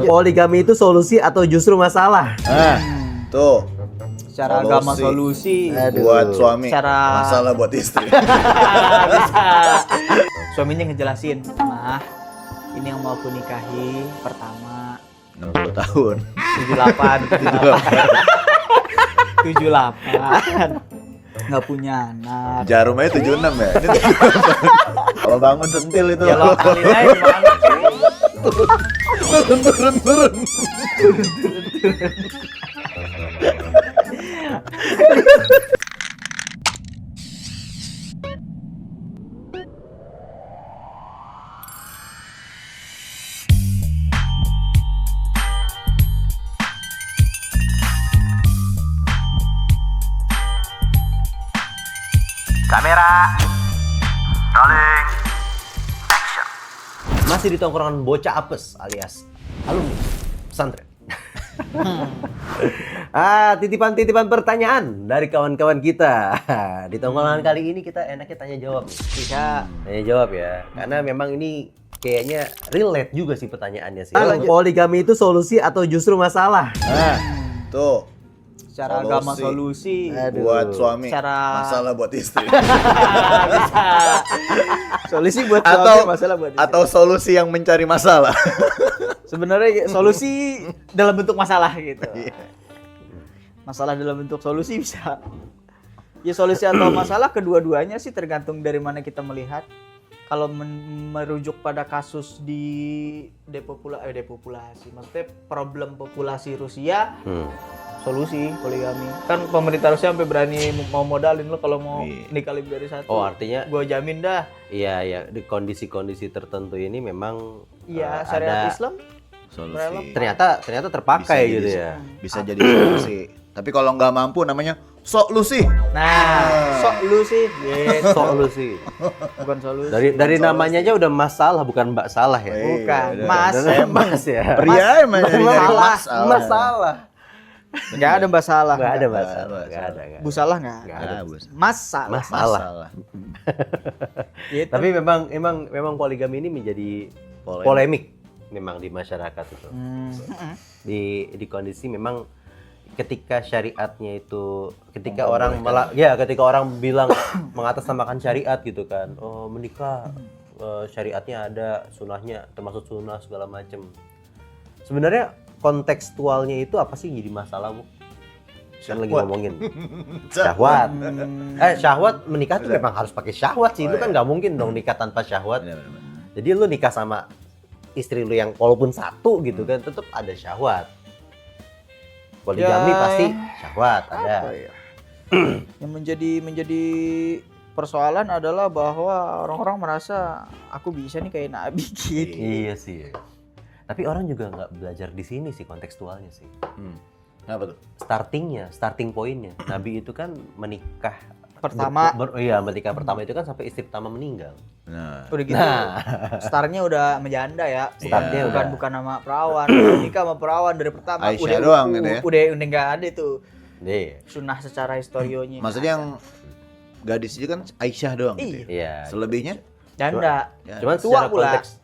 Poligami itu solusi atau justru masalah? Nah, tuh. Secara agama solusi. Buat suami, Secara masalah buat istri. bisa. Suaminya ngejelasin, "Mah, ini yang mau aku nikahi pertama 60 tahun. 78 nggak punya anak." Jarum aja 76 ya. Ini 76. Kalau bangun sentil itu. Ya lo kali aja gimana sih? turun. Kamera, rolling, action. Masih di tongkrongan bocah apes alias alumni pesantren. Titipan-titipan pertanyaan dari kawan-kawan kita. Di tongkrongan kali ini kita enaknya tanya jawab. Bisa. Tanya jawab ya, karena memang ini kayaknya relate juga sih pertanyaannya sih. Poligami itu solusi atau justru masalah? Nah, tuh. Secara agama solusi. Buat suami, Secara masalah buat istri. bisa. Solusi buat Atau suami, masalah buat istri. atau solusi yang mencari masalah. Sebenarnya solusi dalam bentuk masalah gitu. Masalah dalam bentuk solusi bisa. Ya solusi atau masalah kedua-duanya sih tergantung dari mana kita melihat. Kalau merujuk pada kasus di depopulasi, maksudnya problem populasi Rusia, solusi poligami. Kan pemerintah Rusia sampai berani mau modalin lo kalau mau nikah lebih dari satu. Oh, artinya gua jamin dah. Iya, di kondisi-kondisi tertentu ini memang Iya, syariat ada Islam Solusi. ternyata terpakai Bisa gitu jadi- ya. Bisa jadi solusi. Tapi kalau nggak mampu namanya solusi. Nah, solusi. Gitu. Solusi. Bukan solusi. Dari namanya aja udah masalah, bukan Mbak Salah ya. Bukan, Iya, Mas. Mas ya. Pria emang nyari Masalah. Enggak ada masalah. Enggak ada Nggak masalah. ada. Enggak ada. Bu salah enggak? Nggak ada. Masalah. Masalah. Gitu. Tapi memang poligami ini menjadi polemik memang di masyarakat itu. Di kondisi memang ketika syariatnya itu ketika orang ketika orang bilang mengatasnamakan syariat gitu kan. Oh, menikah syariatnya ada, sunahnya termasuk sunah segala macam. Sebenarnya kontekstualnya itu apa sih jadi masalah, Bu? Kan lagi ngomongin syahwat. Syahwat menikah tuh memang harus pakai syahwat sih. Itu kan nggak mungkin dong nikah tanpa syahwat. Jadi lu nikah sama istri lu yang walaupun satu gitu kan tetap ada syahwat. Poligami pasti syahwat ada. Yang menjadi persoalan adalah bahwa orang-orang merasa aku bisa nih kayak Nabi gitu. Iya sih. Tapi orang juga nggak belajar di sini sih kontekstualnya sih. Apa tuh? Starting pointnya. Nabi itu kan menikah Pertama, menikah pertama itu kan sampai istri pertama meninggal. Nah, udah gitu. Startnya udah menjanda ya. Startnya bukan nama perawan. Nikah sama perawan dari pertama. Aisyah doang gitu ya? Udah nggak ada tuh Iya. sunnah secara historionya. maksudnya yang gadis itu kan Aisyah doang gitu ya? Iya. Selebihnya? janda. Cuman Tua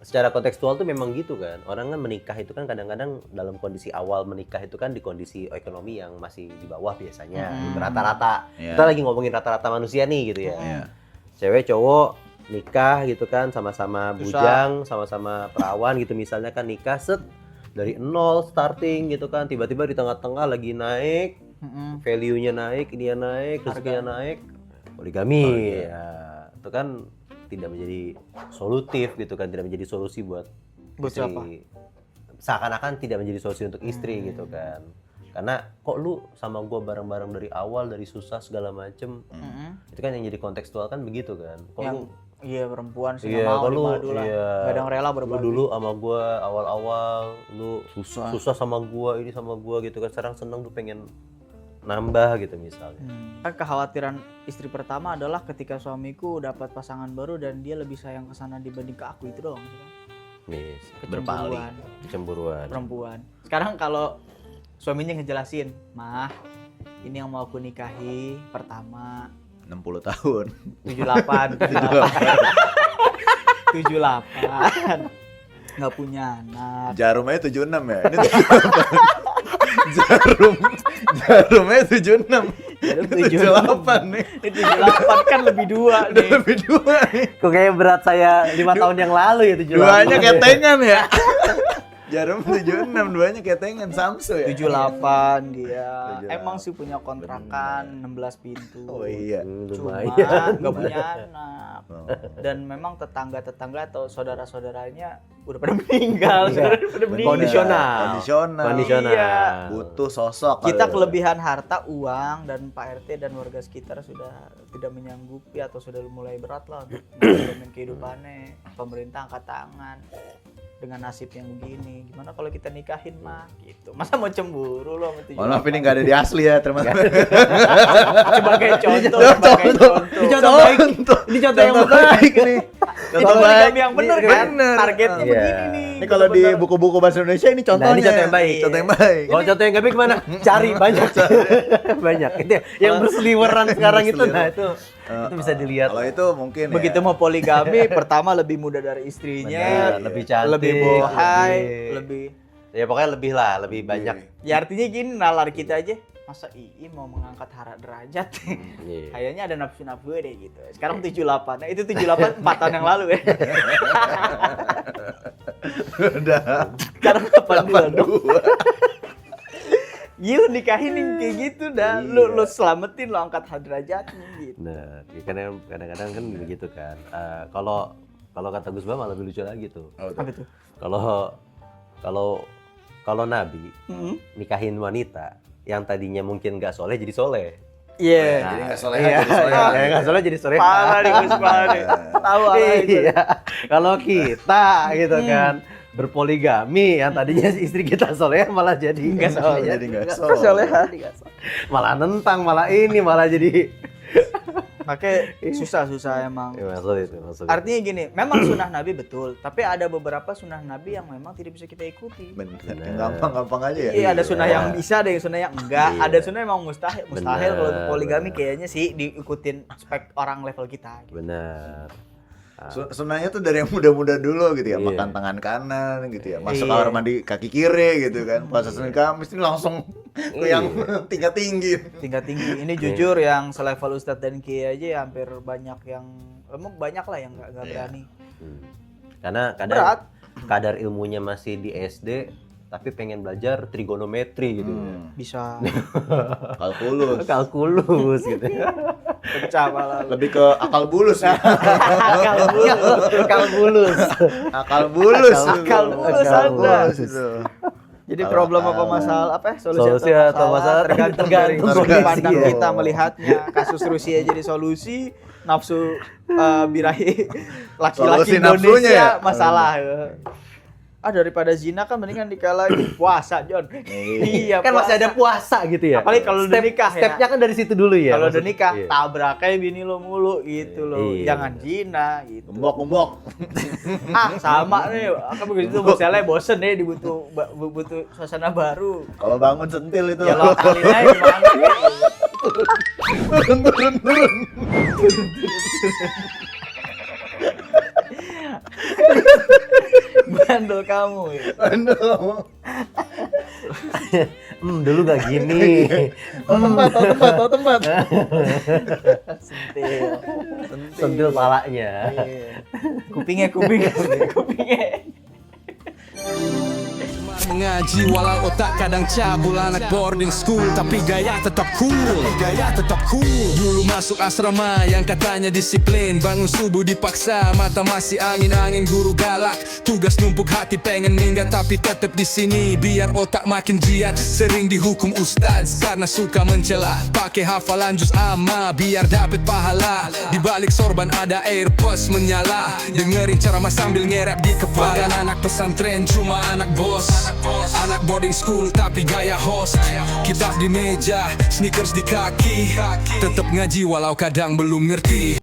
secara kontekstual tuh memang gitu kan. Orang kan menikah itu kan kadang-kadang dalam kondisi awal menikah itu kan di kondisi ekonomi yang masih di bawah biasanya. Rata-rata. Iya. Kita lagi ngomongin rata-rata manusia nih gitu ya. Iya. Cewek cowok nikah gitu kan sama-sama bujang, sama-sama perawan gitu misalnya kan nikah set dari nol starting gitu kan. Tiba-tiba di tengah-tengah lagi naik, value-nya naik, ini naik, rezekinya naik. Poligami. Ya, itu kan tidak menjadi solutif gitu kan, tidak menjadi solusi buat istri. siapa? Seakan-akan tidak menjadi solusi untuk istri gitu kan. Karena kok lu sama gua bareng-bareng dari awal, dari susah segala macem. Itu kan yang jadi kontekstual kan begitu kan. Kok Yang lu perempuan sih iya, mau kan lu dimadu lah. Nggak ada yang rela lu berbagi. dulu sama gua awal-awal lu Susah. sama gua, ini sama gua gitu kan. Sekarang seneng lu pengen nambah gitu misalnya. Kan kekhawatiran istri pertama adalah ketika suamiku dapat pasangan baru dan dia lebih sayang ke sana dibanding ke aku, itu doang gitu kan. Yes. Kecemburuan Cemburuan. perempuan. Sekarang kalau suaminya ngejelasin, "Mah, ini yang mau aku nikahi pertama 60 tahun. 78 78 nggak punya anak. Jarum aja 76 ya. Ini 78. Jarumnya 76. Jarum Ini 78 nih. Ini 78 kan lebih 2 nih. Lebih 2 nih. Kok kayak berat saya 5 tahun yang lalu ya 78. Duanya ketengan ya. Jarum 76, duanya ketengan Samsu ya. 78 dia. 78. Emang sih punya kontrakan 16 pintu. Oh iya. Cuma Lumayan. nggak punya anak. Oh. Dan memang tetangga-tetangga atau saudara-saudaranya udah pada meninggal. Iya. Udah meninggal. Kondisional. Kondisional. Kondisional. Iya. Butuh sosok. Kita kali ya. kelebihan harta, uang, dan Pak RT dan warga sekitar sudah tidak menyanggupi atau sudah mulai berat lah untuk menjamin kehidupannya. Pemerintah angkat tangan dengan nasib yang begini. Gimana kalau kita nikahin mah gitu. Masa mau cemburu lo sama 78? Mohon maaf ini nggak ada di asli ya teman-teman. Sebagai contoh, sebagai contoh. Ini contoh baik. Ini contoh yang baik nih. Ini Contoh baik. poligami yang bener Ini kan? bener. Targetnya Iya. begini nih. Ini kalau di Bener. buku-buku bahasa Indonesia ini contohnya. Nah, ini contoh yang baik. Contoh yang baik. Kalau contoh yang gak baik gimana? Cari banyak. Banyak. Itu yang berseliweran sekarang itu. Nah, itu bisa dilihat. Kalau itu mungkin Begitu ya. mau poligami, pertama lebih muda dari istrinya, Bener, lebih cantik, lebih bohai, lebih- lebih. Ya pokoknya lebih lah, lebih banyak. Ya artinya gini, nalar kita aja. Masa II mau mengangkat harga derajat? Iya. Kayaknya ada nafsu-nafsu deh gitu. Sekarang 78. Nah, itu 78 4 tahun yang lalu ya. Udah. Sekarang 82. Gila nikahin yang kayak gitu dah. Lu selamatin, lu angkat derajatnya gitu. Nah, kadang-kadang kan begitu kan. Kalau kata Gus Bama lebih lucu lagi tuh. Apa tuh? Kalau Nabi nikahin wanita yang tadinya mungkin nggak soleh jadi soleh. Iya. Jadi nggak soleh Iya, jadi soleh. iya, nggak soleh jadi soleh. Parah nih Gus Bama nih. Tahu apa itu. Iya. Kalau kita gitu kan berpoligami yang tadinya istri kita soleh malah jadi nggak soleh. Jadi nggak Kok soleha? Malah nentang, malah ini, malah jadi. Makanya susah-susah emang. Ya, maksud itu. Artinya gini, memang sunnah Nabi betul, tapi ada beberapa sunnah Nabi yang memang tidak bisa kita ikuti. Bener. Yang gampang-gampang aja ya. Iya, ada sunnah yang bisa, ada yang sunnah yang enggak. Iya. Ada sunnah yang emang mustahil. Mustahil Benar, kalau untuk poligami benar. kayaknya sih diikutin spek orang level kita. Gitu. Benar. Sunnahnya tuh dari yang muda-muda dulu gitu ya, Iya. makan tangan kanan gitu ya, masuk Iya. kamar mandi kaki kiri gitu kan. Puasa Senin Kamis ini langsung ke yang tingkat tinggi. Tingkat tinggi. Ini jujur yang selevel Ustadz dan Kiai aja ya hampir banyak yang emang banyak lah yang nggak Iya. berani. Karena Berat. kadar ilmunya masih di SD, tapi pengen belajar trigonometri gitu. Bisa Kalkulus. Kalkulus gitu. pecah malah. Lebih ke akal bulus ya. Kalkulus. Akal bulus. Akal bulus Anda. itu. Jadi problem apa masalah apa ya? Solusi atau masalah tergantung tergantung dari sudut kondisi, pandang ya. kita melihatnya. Kasus Rusia jadi solusi, nafsu birahi laki-laki Solusi nafsunya Indonesia ya? masalah. Daripada zina kan mendingan nikah lagi. Puasa, John. Iya, Kan masih ada puasa gitu ya. Apalagi kalau udah nikah ya. Stepnya kan dari situ dulu ya. Kalau udah nikah, Iya. tabraknya bini lo mulu gitu loh. Iya. Jangan zina gitu. Gembok. Sama nih. Kan begitu misalnya bosen nih butuh suasana baru. Kalau bangun sentil itu. Ya lo kali aja gimana turun. bandel kamu ya. Aduh. Dulu gak gini. Tahu tempat. Sentil. Sentil palanya. Iya. Kupingnya. Mengaji walau otak kadang cabul, anak boarding school tapi gaya tetap cool. Dulu masuk asrama yang katanya disiplin, bangun subuh dipaksa, mata masih angin-angin, guru galak, tugas numpuk, hati pengen minggat tapi tetap di sini biar otak makin giat. Sering dihukum ustaz karena suka mencela, pakai hafalan juz amma biar dapet pahala. Di balik sorban ada airpods menyala, dengerin ceramah sambil ngerap di kepala. Bukan anak pesantren cuma anak bos, anak boarding school tapi gaya host. Kitab di meja, sneakers di kaki, tetap ngaji walau kadang belum ngerti.